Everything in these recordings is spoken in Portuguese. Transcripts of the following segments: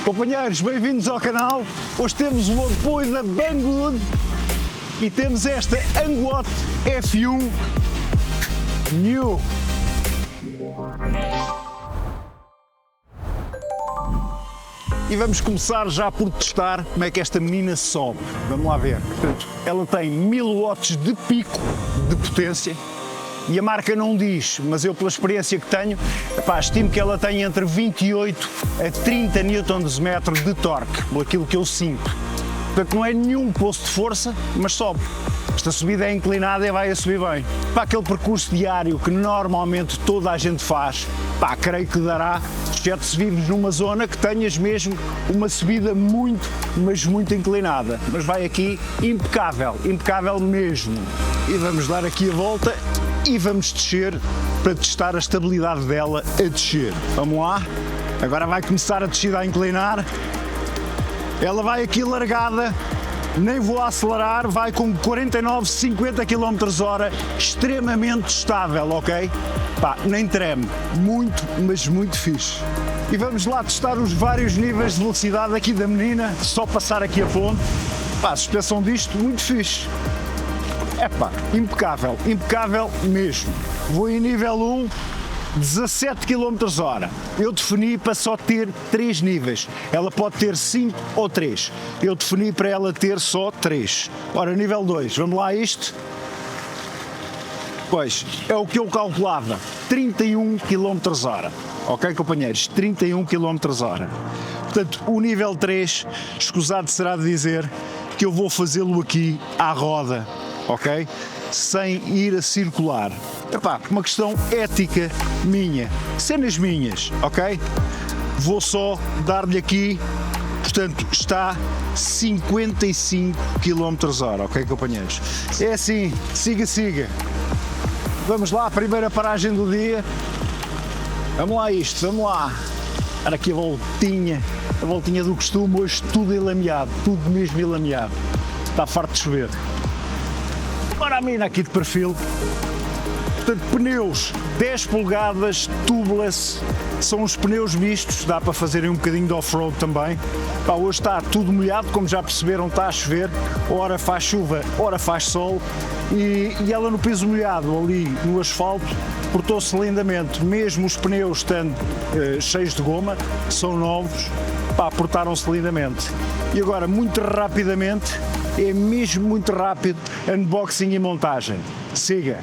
Companheiros, bem-vindos ao canal. Hoje temos o apoio da Banggood e temos esta Anguat F1 New. E vamos começar já por testar como é que esta menina sobe. Vamos lá ver. Portanto, ela tem 1000 watts de pico de potência e a marca não diz, mas eu pela experiência que tenho, estimo que ela tem entre 28 a 30 Nm de torque, por aquilo que eu sinto. Portanto, não é nenhum poço de força, mas sobe. Esta subida é inclinada e vai a subir bem. Para aquele percurso diário que normalmente toda a gente faz, creio que dará, exceto se vives numa zona que tenhas mesmo uma subida muito, mas muito inclinada. Mas vai aqui impecável, impecável mesmo. E vamos dar aqui a volta e vamos descer para testar a estabilidade dela a descer. Vamos lá, agora vai começar a descida a inclinar. Ela vai aqui largada, nem vou acelerar, vai com 49, 50 km/h, extremamente estável, ok? Nem treme, muito, mas muito fixe. E vamos lá testar os vários níveis de velocidade aqui da menina, só passar aqui a ponte. A suspensão disto, muito fixe. Impecável, impecável mesmo. Vou em nível 1, 17 km/h. Eu defini para só ter 3 níveis. Ela pode ter 5 ou 3. Eu defini para ela ter só 3. Ora, nível 2, vamos lá a isto. Pois, é o que eu calculava, 31 km/h. Ok, companheiros? 31 km/h. Portanto, o nível 3, escusado será de dizer que eu vou fazê-lo aqui à roda, ok? Sem ir a circular. Uma questão ética minha, cenas minhas, ok? Vou só dar-lhe aqui, portanto, está 55 km/h, ok, companheiros? É assim, siga, siga. Vamos lá, primeira paragem do dia. Vamos lá isto, vamos lá. Olha aqui a voltinha do costume, hoje tudo enlameado, tudo mesmo enlameado. Está farto de chover. Ora a mina aqui de perfil. Portanto, pneus 10 polegadas, tubeless, são os pneus mistos, dá para fazerem um bocadinho de off-road também. Hoje está tudo molhado, como já perceberam, está a chover, ora faz chuva, ora faz sol, e ela no piso molhado ali no asfalto portou-se lindamente, mesmo os pneus estando cheios de goma, são novos, portaram-se lindamente. E agora, muito rapidamente, é mesmo muito rápido, unboxing e montagem. Siga!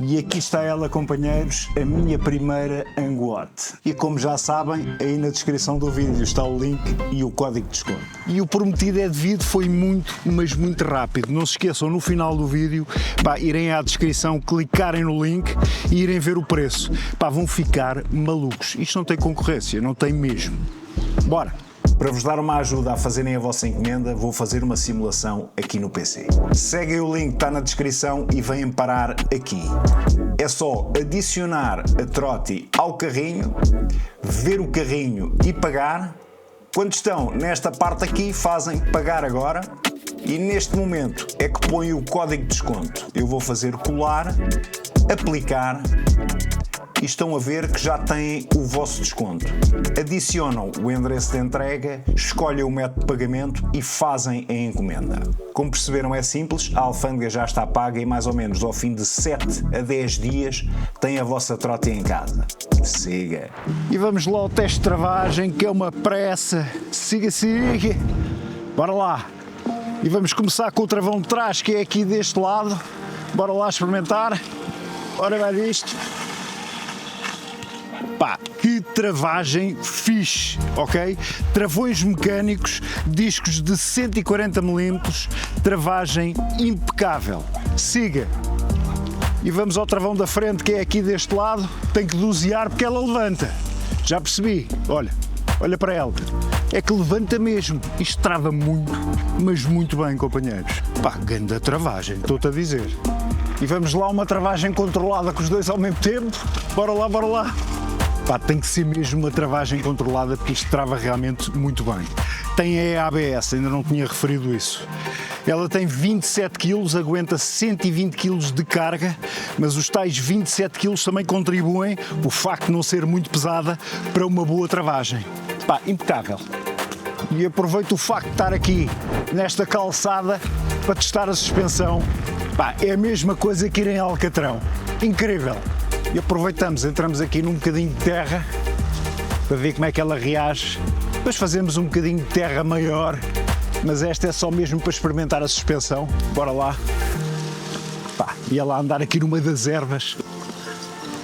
E aqui está ela, companheiros, a minha primeira Anguat. E como já sabem, aí na descrição do vídeo está o link e o código de desconto. E o prometido é devido, foi muito, mas muito rápido. Não se esqueçam, no final do vídeo, irem à descrição, clicarem no link e irem ver o preço. Vão ficar malucos. Isto não tem concorrência, não tem mesmo. Bora! Para vos dar uma ajuda a fazerem a vossa encomenda, vou fazer uma simulação aqui no PC. Seguem o link que está na descrição e vêm parar aqui. É só adicionar a Trotti ao carrinho, ver o carrinho e pagar. Quando estão nesta parte aqui, fazem pagar agora e neste momento é que põem o código de desconto. Eu vou fazer colar, aplicar e estão a ver que já têm o vosso desconto. Adicionam o endereço de entrega, escolhem o método de pagamento e fazem a encomenda. Como perceberam, é simples, a alfândega já está paga e mais ou menos ao fim de 7 a 10 dias têm a vossa Trotti em casa. Siga! E vamos lá ao teste de travagem, que é uma pressa. Siga, siga! Bora lá! E vamos começar com o travão de trás, que é aqui deste lado. Bora lá experimentar. Ora vai disto. Pá, que travagem fixe, ok? Travões mecânicos, discos de 140 mm, travagem impecável. Siga! E vamos ao travão da frente, que é aqui deste lado, tem que dosear porque ela levanta. Já percebi, olha para ela. É que levanta mesmo. Isto trava muito, mas muito bem, companheiros. Pá, grande travagem, estou-te a dizer. E vamos lá, uma travagem controlada com os dois ao mesmo tempo. Bora lá, bora lá. Pá, tem que ser mesmo uma travagem controlada porque isto trava realmente muito bem. Tem a ABS, ainda não tinha referido isso. Ela tem 27 kg, aguenta 120 kg de carga, mas os tais 27 kg também contribuem, o facto de não ser muito pesada, para uma boa travagem. Pá, impecável. E aproveito o facto de estar aqui nesta calçada para testar a suspensão. Pá, é a mesma coisa que ir em Alcatrão. Incrível. E aproveitamos, entramos aqui num bocadinho de terra para ver como é que ela reage. Depois fazemos um bocadinho de terra maior, mas esta é só mesmo para experimentar a suspensão. Bora lá. Pá, ia lá andar aqui numa das ervas.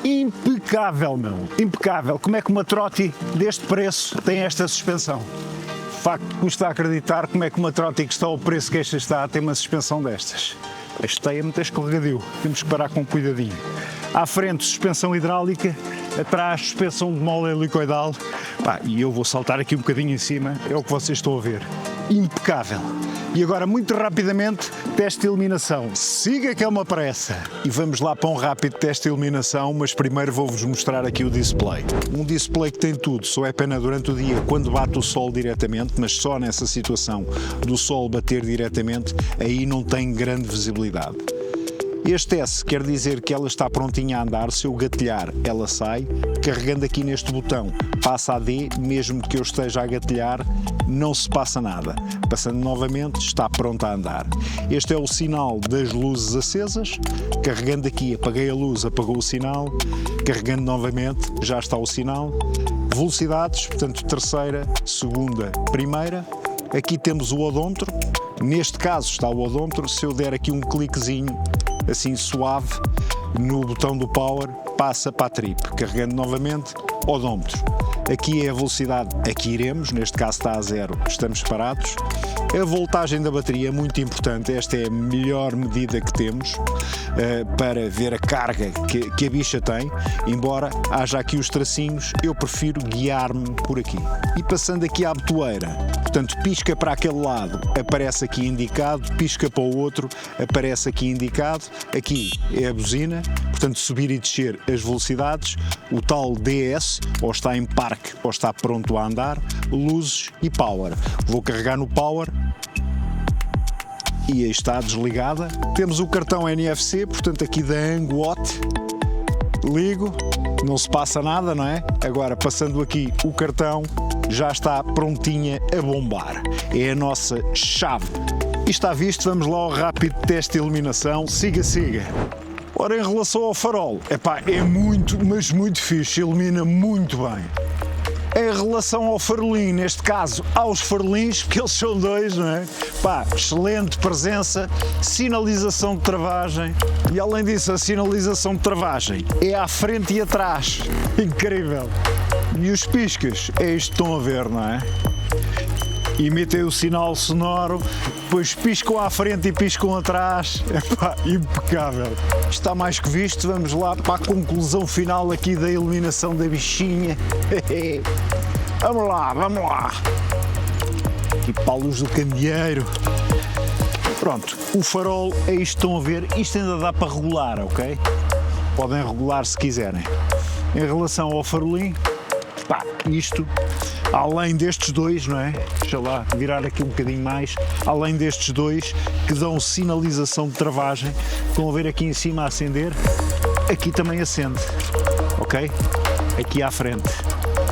Impecável, meu. Impecável. Como é que uma Trotti deste preço tem esta suspensão? De facto, custa acreditar como é que uma Trotti que está ao preço que esta está tem uma suspensão destas. Este é muito escorregadio. Temos que parar com cuidadinho. À frente, suspensão hidráulica. Atrás, suspensão de mola helicoidal. Pá, e eu vou saltar aqui um bocadinho em cima, é o que vocês estão a ver. Impecável. E agora, muito rapidamente, teste de iluminação. Siga que é uma pressa. E vamos lá para um rápido teste de iluminação, mas primeiro vou-vos mostrar aqui o display. Um display que tem tudo, só é pena durante o dia quando bate o sol diretamente, mas só nessa situação do sol bater diretamente, aí não tem grande visibilidade. Este S quer dizer que ela está prontinha a andar, se eu gatilhar ela sai, carregando aqui neste botão passa a D, mesmo que eu esteja a gatilhar não se passa nada, passando novamente está pronta a andar. Este é o sinal das luzes acesas, carregando aqui apaguei a luz, apagou o sinal, carregando novamente já está o sinal. Velocidades, portanto terceira, segunda, primeira, aqui temos o odómetro, neste caso está o odómetro, se eu der aqui um cliquezinho assim suave no botão do power, passa para a trip, carregando novamente, odómetro. Aqui é a velocidade a que iremos, neste caso está a 0, estamos parados. A voltagem da bateria é muito importante, esta é a melhor medida que temos para ver a carga que a bicha tem, embora haja aqui os tracinhos, eu prefiro guiar-me por aqui. E passando aqui à botoeira, portanto pisca para aquele lado, aparece aqui indicado, pisca para o outro, aparece aqui indicado, aqui é a buzina, portanto subir e descer as velocidades, o tal DS, ou está em parque ou está pronto a andar, luzes e power. Vou carregar no power e aí está desligada. Temos o cartão NFC, portanto aqui da Angwatt, ligo, não se passa nada, não é? Agora passando aqui o cartão, já está prontinha a bombar. É a nossa chave. E está visto, vamos lá ao rápido teste de iluminação, siga. Ora, em relação ao farol, epá, é muito, mas muito fixe, ilumina muito bem. Em relação ao farolim, neste caso aos farolins, porque eles são dois, não é? Pá, excelente presença, sinalização de travagem e além disso a sinalização de travagem é à frente e atrás, incrível. E os piscas, é isto que estão a ver, não é? Emitem o sinal sonoro, depois piscam à frente e piscam atrás, epá, impecável. Está mais que visto, vamos lá para a conclusão final aqui da iluminação da bichinha. Vamos lá. Aqui para a luz do candeeiro. Pronto, o farol é isto que estão a ver, isto ainda dá para regular, ok? Podem regular se quiserem. Em relação ao farolim, pá, isto, além destes dois, não é? Deixa lá virar aqui um bocadinho mais, além destes dois que dão sinalização de travagem, estão a ver aqui em cima a acender, aqui também acende, ok? Aqui à frente.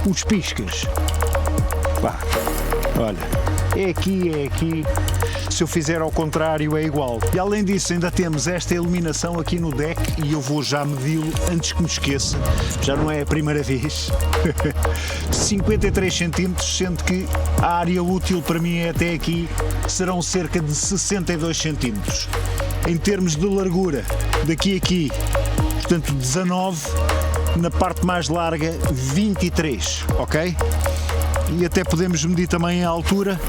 Os piscas, pá, olha, é aqui, se eu fizer ao contrário é igual. E além disso ainda temos esta iluminação aqui no deck e eu vou já medi-lo antes que me esqueça, já não é a primeira vez. 53 cm, sendo que a área útil para mim é até aqui, serão cerca de 62 cm. Em termos de largura, daqui a aqui, portanto 19, na parte mais larga 23, ok? E até podemos medir também a altura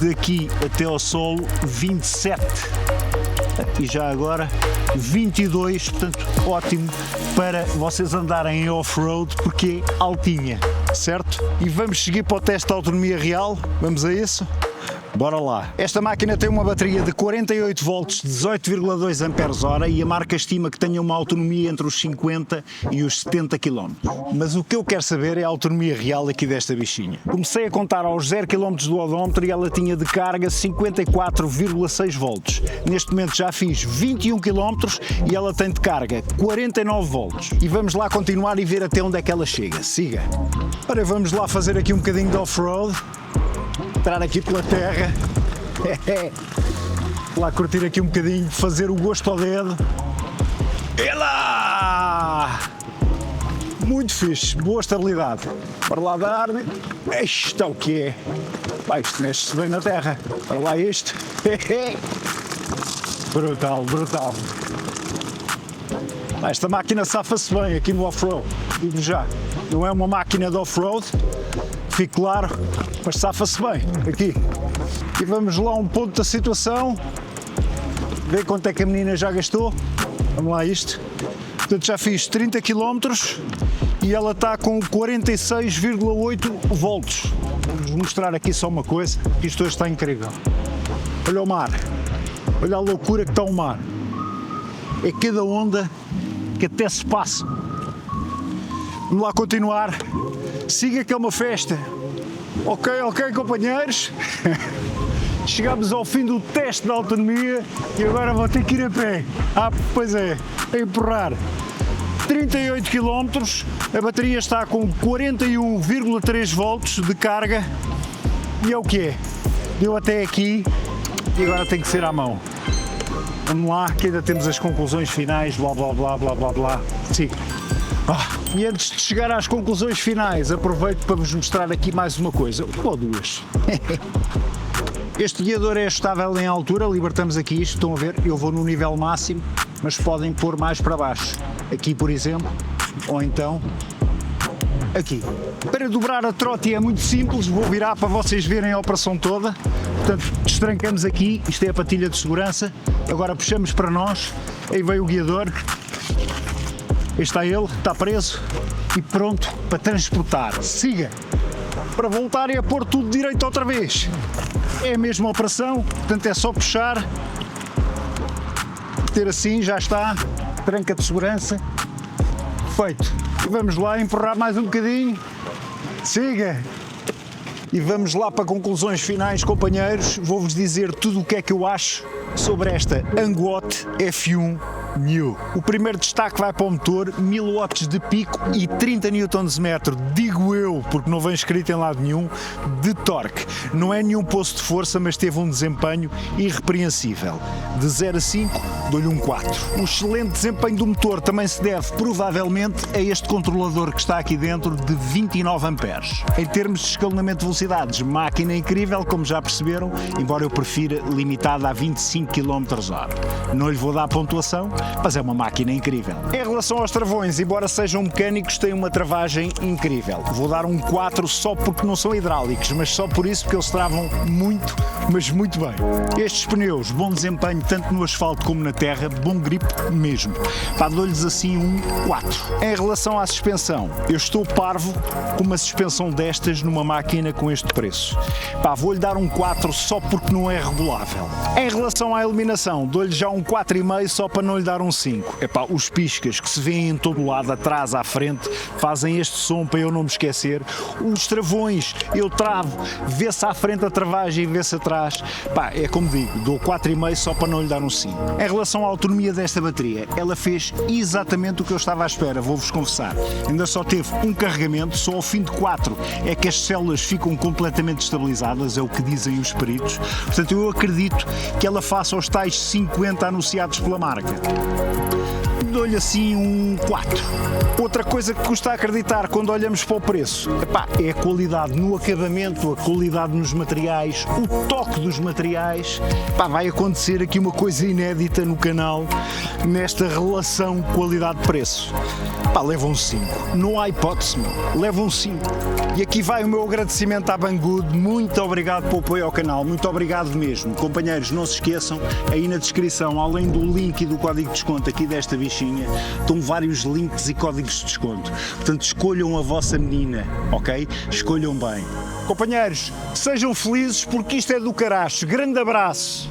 daqui até ao solo 27 e já agora 22, portanto ótimo para vocês andarem em off-road porque é altinha, certo? E vamos seguir para o teste de autonomia real, vamos a isso? Bora lá. Esta máquina tem uma bateria de 48 volts, 18,2 Ah e a marca estima que tenha uma autonomia entre os 50 e os 70 km. Mas o que eu quero saber é a autonomia real aqui desta bichinha. Comecei a contar aos 0 km do odómetro e ela tinha de carga 54,6 volts. Neste momento já fiz 21 km e ela tem de carga 49 volts. E vamos lá continuar e ver até onde é que ela chega. Siga. Ora, vamos lá fazer aqui um bocadinho de off-road. Entrar aqui pela terra, lá curtir aqui um bocadinho, fazer o gosto ao dedo. E lá! Muito fixe, boa estabilidade. Para lá dar, isto é o que é. Vai, isto mexe-se bem na terra. Para lá isto. Brutal, brutal. Esta máquina safa-se bem aqui no off-road, digo já. Não é uma máquina de off-road, fique claro, mas safa-se bem aqui. E vamos lá a um ponto da situação, ver quanto é que a menina já gastou. Vamos lá isto. Portanto, já fiz 30 km e ela está com 46,8 volts. Vou-vos mostrar aqui só uma coisa, isto hoje está incrível. Olha o mar, olha a loucura que está o mar. É cada onda que até se passa. Vamos lá continuar. Siga que é uma festa. Ok, companheiros. Chegamos ao fim do teste de autonomia e agora vou ter que ir a pé. Pois é, a empurrar. 38 km, a bateria está com 41,3 volts de carga e é o que é. Deu até aqui e agora tem que ser à mão. Vamos lá, que ainda temos as conclusões finais, blá blá blá blá blá blá. Sim. E antes de chegar às conclusões finais, aproveito para vos mostrar aqui mais uma coisa, ou duas. Este guiador é ajustável em altura, libertamos aqui isto, estão a ver, eu vou no nível máximo, mas podem pôr mais para baixo. Aqui, por exemplo, ou então aqui. Para dobrar a trote é muito simples, vou virar para vocês verem a operação toda. Portanto, destrancamos aqui, isto é a patilha de segurança, agora puxamos para nós, aí vem o guiador. Este está ele, está preso e pronto para transportar. Siga! Para voltar e a pôr tudo direito outra vez. É a mesma operação, portanto é só puxar, ter assim, já está, tranca de segurança, feito. E vamos lá empurrar mais um bocadinho. Siga! E vamos lá para conclusões finais, companheiros. Vou-vos dizer tudo o que é que eu acho sobre esta Anguote F1 New. O primeiro destaque vai para o motor, 1000 watts de pico e 30 Nm, digo eu, porque não vem escrito em lado nenhum, de torque. Não é nenhum posto de força, mas teve um desempenho irrepreensível. De 0 a 5, dou-lhe um 4. O excelente desempenho do motor também se deve, provavelmente, a este controlador que está aqui dentro de 29 amperes. Em termos de escalonamento de velocidades, máquina incrível, como já perceberam, embora eu prefira limitada a 25 km/h. Não lhe vou dar pontuação, mas é uma máquina incrível. Em relação aos travões, embora sejam mecânicos, têm uma travagem incrível. Vou dar um 4 só porque não são hidráulicos, mas só por isso, porque eles travam muito, mas muito bem. Estes pneus, bom desempenho tanto no asfalto como na terra, bom grip mesmo. Pá, dou-lhes assim um 4. Em relação à suspensão, eu estou parvo com uma suspensão destas numa máquina com este preço. Pá, vou-lhe dar um 4 só porque não é regulável. Em relação à iluminação, dou-lhe já um 4,5 só para não lhe dar um 5. Epá, os piscas que se vêem em todo lado, atrás, à frente, fazem este som para eu não me esquecer. Os travões, eu travo, vê-se à frente a travagem e vê-se atrás. Pá, é como digo, dou 4,5 só para não lhe dar um 5. Em relação à autonomia desta bateria, ela fez exatamente o que eu estava à espera, vou-vos confessar. Ainda só teve um carregamento, só ao fim de 4 é que as células ficam completamente estabilizadas, é o que dizem os peritos. Portanto, eu acredito que ela faça os tais 50 anunciados pela marca. dou-lhe assim um 4. Outra coisa que custa acreditar quando olhamos para o preço, é a qualidade no acabamento, a qualidade nos materiais, o toque dos materiais. Vai acontecer aqui uma coisa inédita no canal, nesta relação qualidade-preço. Levam 5. Não há hipótese, levam 5. E aqui vai o meu agradecimento à Banggood. Muito obrigado pelo apoio ao canal. Muito obrigado mesmo. Companheiros, não se esqueçam, aí na descrição, além do link e do código de desconto aqui desta bichinha, estão vários links e códigos de desconto. Portanto, escolham a vossa menina, ok? Escolham bem. Companheiros, sejam felizes porque isto é do caraço. Grande abraço.